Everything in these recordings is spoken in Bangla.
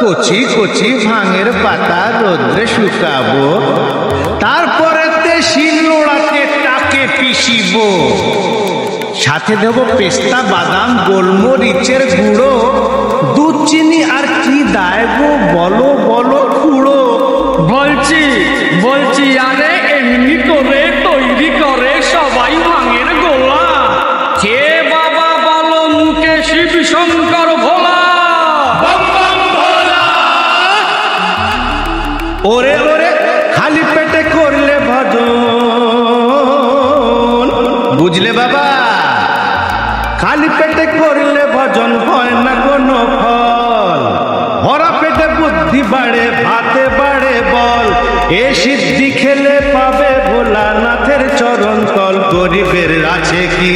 কচি কচি ভাঙের পাতা রোদ্রে শুকাবো, তারপরেতে শিলনোড়াতে টাকে পিষিব, সাথে দেব পেস্তা বাদাম গোলমরিচের গুঁড়ো, দুধ চিনি আর কি দায় গো বলো বলো খুড়ো। বলছি বলছি আরে এমনি করে তৈরি করে সবাই ভাঙের গোলা। কে বাবা বলো মুখে শিব শঙ্কর ভোলা। ওরে ওরে খালি পেটে করলে ভজন, বুঝলে বাবা, খালি পেটে করলে ভজন হয় না কোনো ফল। ভরা পেটে বুদ্ধি বাড়ে, ভাতে বাড়ে বল, এ সিদ্ধি খেলে পাবে ভোলানাথের চরণ তল। গরিবের আছে কি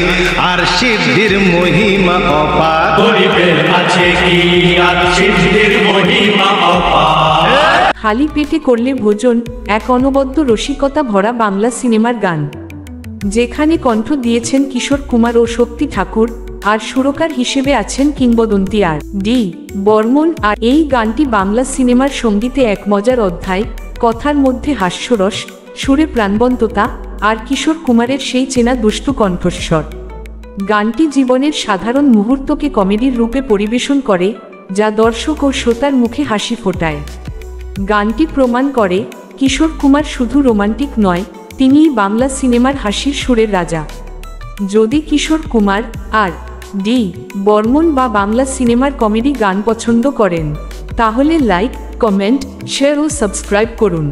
আর সিদ্ধির মহিমা অপার, গরিবের আছে কি আর সিদ্ধির মহিমা অপার। খালি পেটে করলে ভোজন এক অনবদ্য রসিকতা ভরা বাংলা সিনেমার গান, যেখানে কণ্ঠ দিয়েছেন কিশোর কুমার ও শক্তি ঠাকুর, আর সুরকার হিসেবে আছেন কিংবদন্তি আর ডি বর্মন। আর এই গানটি বাংলা সিনেমার সঙ্গীতে এক মজার অধ্যায়, কথার মধ্যে হাস্যরস, সুরে প্রাণবন্ততা, আর কিশোর কুমারের সেই চেনা দুষ্টু কণ্ঠস্বর। গানটি জীবনের সাধারণ মুহূর্তকে কমেডির রূপে পরিবেশন করে, যা দর্শক ও শ্রোতার মুখে হাসি ফোটায়। গানটি প্রমাণ করে কিশোর কুমার শুধু রোমান্টিক নয়, তিনিই বাংলা সিনেমার হাসির সুরের রাজা। যদি কিশোর কুমার আর ডি বর্মন বা বাংলা সিনেমার কমেডি গান পছন্দ করেন, তাহলে লাইক, কমেন্ট, শেয়ার ও সাবস্ক্রাইব করুন।